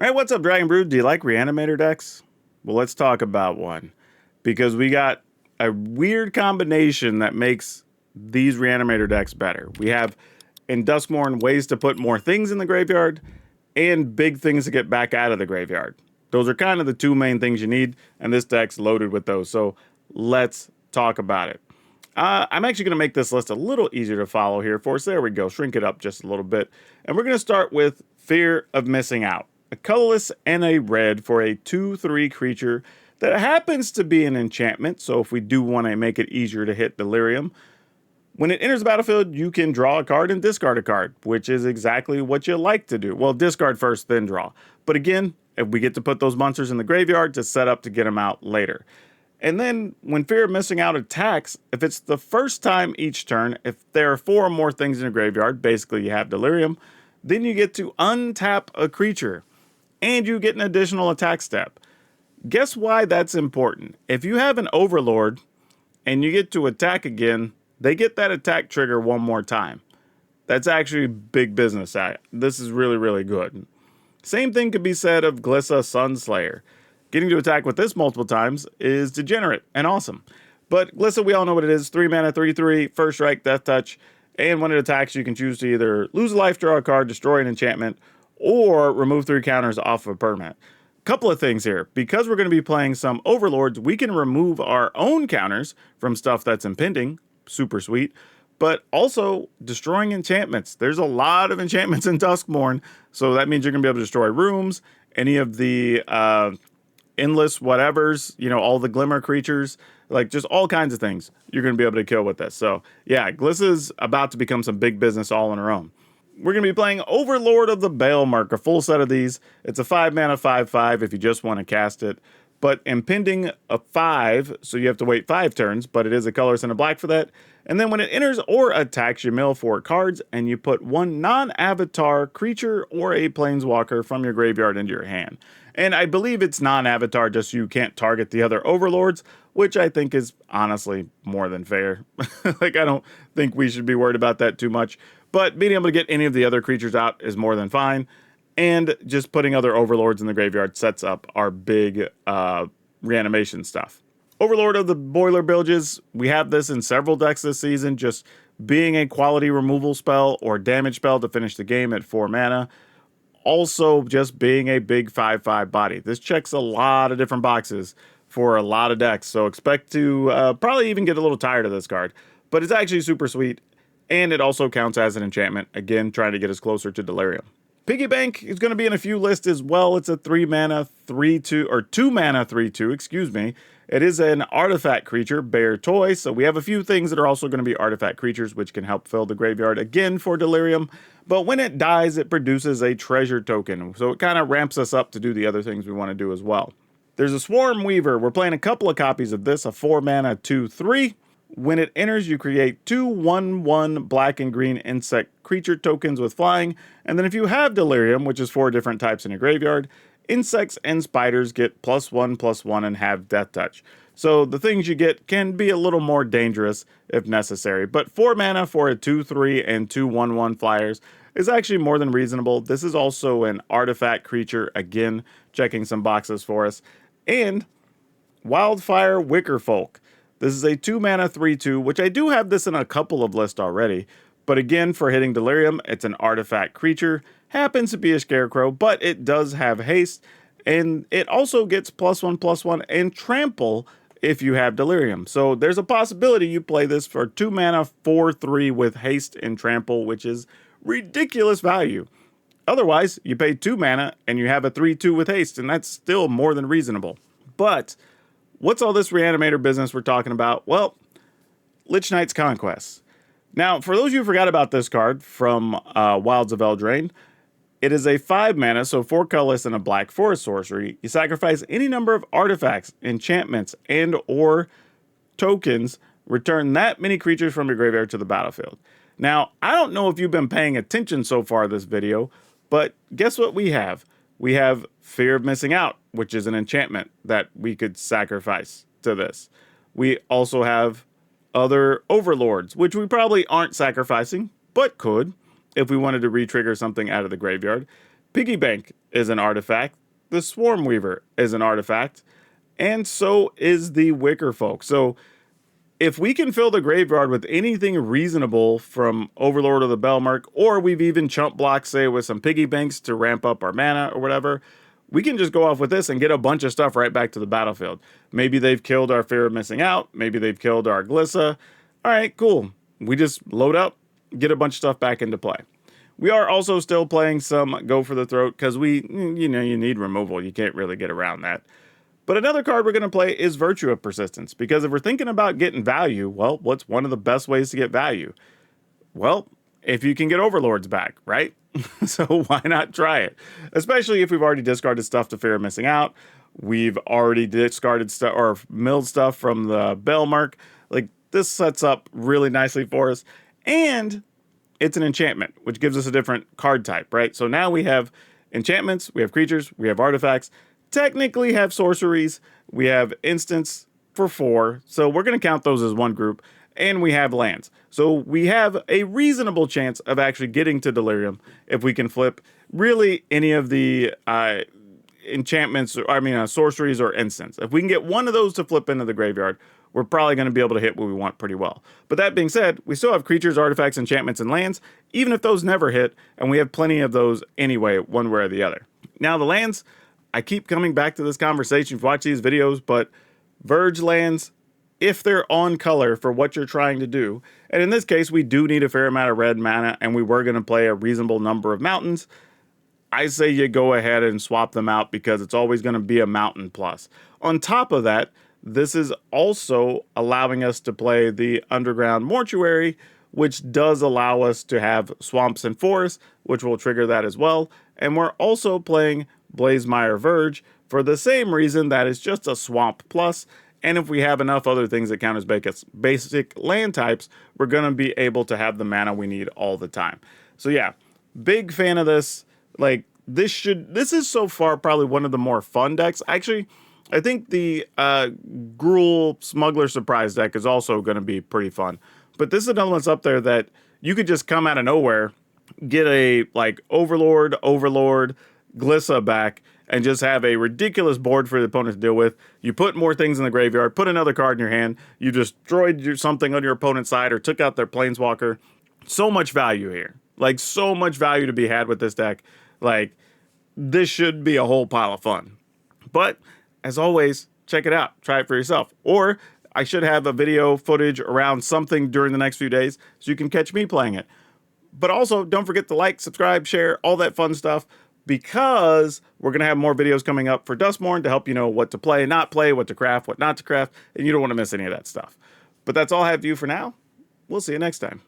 All right, what's up, Dragon Brood? Do you like Reanimator decks? Well, let's talk about one. Because we got a weird combination that makes these Reanimator decks better. We have, in Duskmourn, ways to put more things in the graveyard, and big things to get back out of the graveyard. Those are kind of the two main things you need, and this deck's loaded with those. So let's talk about it. I'm actually going to make this list a little easier to follow here for us. There we go. Shrink it up just a little bit. And we're going to start with Fear of Missing Out. A colorless and a red for a 2/3 creature that happens to be an enchantment. So if we do want to make it easier to hit delirium, when it enters the battlefield, you can draw a card and discard a card, which is exactly what you like to do. Well, discard first, then draw. But again, if we get to put those monsters in the graveyard to set up to get them out later. And then when Fear of Missing Out attacks, if it's the first time each turn, if there are 4 or more things in the graveyard, basically you have delirium, then you get to untap a creature and you get an additional attack step. Guess why that's important? If you have an Overlord and you get to attack again, they get that attack trigger one more time. That's actually big business. This is really, really good. Same thing could be said of Glissa Sunslayer. Getting to attack with this multiple times is degenerate and awesome. But Glissa, we all know what it is. 3 mana, 3/3, first strike, death touch. And when it attacks, you can choose to either lose a life, draw a card, destroy an enchantment, or remove 3 counters off of a permanent. Couple of things here. Because we're going to be playing some Overlords, we can remove our own counters from stuff that's impending. Super sweet. But also destroying enchantments. There's a lot of enchantments in Duskmourn, so that means you're going to be able to destroy rooms, any of the endless whatevers, you know, all the glimmer creatures, like just all kinds of things you're going to be able to kill with this. So yeah, Glissa's about to become some big business all on her own. We're going to be playing Overlord of the Baelmark, a full set of these. It's a 5 mana 5/5 if you just want to cast it. But impending a 5, so you have to wait 5 turns, but it is a colorless and a black for that. And then when it enters or attacks, you mill 4 cards, and you put 1 non-avatar creature or a planeswalker from your graveyard into your hand. And I believe it's non-avatar just so you can't target the other Overlords, which I think is honestly more than fair. Like, I don't think we should be worried about that too much. But being able to get any of the other creatures out is more than fine. And just putting other Overlords in the graveyard sets up our big reanimation stuff. Overlord of the Boiler Bilges, we have this in several decks this season, just being a quality removal spell or damage spell to finish the game at 4 mana. Also, just being a big 5/5 body. This checks a lot of different boxes for a lot of decks, so expect to probably even get a little tired of this card. But it's actually super sweet, and it also counts as an enchantment, again, trying to get us closer to delirium. Piggy Bank is going to be in a few lists as well. It's a 3 mana 3/2, or 2 mana 3/2, excuse me. It is an artifact creature, bear toy, so we have a few things that are also going to be artifact creatures, which can help fill the graveyard again for delirium. But when it dies, it produces a treasure token, so it kind of ramps us up to do the other things we want to do as well. There's a Swarm Weaver. We're playing a couple of copies of this, a 4 mana 2/3. When it enters, you create 2 1/1 black and green insect creature tokens with flying, and then if you have delirium, which is 4 different types in your graveyard, insects and spiders get +1/+1 and have death touch. So the things you get can be a little more dangerous if necessary, but 4 mana for a 2/3 and 2 1/1 flyers is actually more than reasonable. This is also an artifact creature, again, checking some boxes for us. And Wildfire Wickerfolk. This is a 2 mana 3/2, which I do have this in a couple of lists already. But again, for hitting delirium, it's an artifact creature. Happens to be a scarecrow, but it does have haste. And it also gets +1/+1 and trample if you have delirium. So there's a possibility you play this for 2 mana 4/3 with haste and trample, which is ridiculous value. Otherwise, you pay 2 mana and you have a 3/2 with haste, and that's still more than reasonable. But what's all this Reanimator business we're talking about? Well, Lich Knight's Conquest. Now, for those of you who forgot about this card from Wilds of Eldraine, it is a 5 mana, so 4 colorless and a black for a sorcery. You sacrifice any number of artifacts, enchantments, and or tokens. Return that many creatures from your graveyard to the battlefield. Now, I don't know if you've been paying attention so far this video, but guess what we have? We have Fear of Missing Out, which is an enchantment that we could sacrifice to this. We also have other Overlords, which we probably aren't sacrificing, but could if we wanted to re-trigger something out of the graveyard. Piggy Bank is an artifact. The Swarm Weaver is an artifact. And so is the Wicker Folk. So if we can fill the graveyard with anything reasonable from Overlord of the Belmark, or we've even chump blocked, say, with some Piggy Banks to ramp up our mana or whatever, we can just go off with this and get a bunch of stuff right back to the battlefield. Maybe they've killed our Fear of Missing Out. Maybe they've killed our Glissa. All right, cool. We just load up, get a bunch of stuff back into play. We are also still playing some Go for the Throat because you need removal. You can't really get around that. But another card we're going to play is Virtue of Persistence, because if we're thinking about getting value, well, what's one of the best ways to get value? Well, if you can get Overlords back, right? So why not try it? Especially if we've already discarded stuff to Fear of Missing Out. We've already discarded stuff or milled stuff from the Belmark. Like, this sets up really nicely for us. And it's an enchantment, which gives us a different card type, right? So now we have enchantments, we have creatures, we have artifacts, technically have sorceries, we have instants for 4, so we're going to count those as one group, and we have lands. So we have a reasonable chance of actually getting to Delirium if we can flip really any of the enchantments, sorceries or instants. If we can get one of those to flip into the graveyard, we're probably going to be able to hit what we want pretty well. But that being said, we still have creatures, artifacts, enchantments, and lands, even if those never hit, and we have plenty of those anyway, one way or the other. Now, the lands, I keep coming back to this conversation. If you watch these videos, but Verge lands, if they're on color for what you're trying to do, and in this case, we do need a fair amount of red mana, and we were going to play a reasonable number of mountains, I say you go ahead and swap them out because it's always going to be a mountain plus. On top of that, this is also allowing us to play the Underground Mortuary, which does allow us to have swamps and forests, which will trigger that as well. And we're also playing Blazemire Verge for the same reason, that is just a swamp plus. And if we have enough other things that count as basic land types, we're going to be able to have the mana we need all the time. So yeah, big fan of this. Like, this is so far probably one of the more fun decks. Actually, I think the Gruul Smuggler Surprise deck is also going to be pretty fun. But this is another one that's up there that you could just come out of nowhere, get a Overlord, Glissa back, and just have a ridiculous board for the opponent to deal with. You put more things in the graveyard, put another card in your hand, you destroyed something on your opponent's side or took out their Planeswalker. So much value here. Like, so much value to be had with this deck. Like, this should be a whole pile of fun. But, as always, check it out. Try it for yourself. Or, I should have a video footage around something during the next few days so you can catch me playing it. But also, don't forget to like, subscribe, share, all that fun stuff, because we're going to have more videos coming up for Duskmourn to help you know what to play, not play, what to craft, what not to craft, and you don't want to miss any of that stuff. But that's all I have for you for now. We'll see you next time.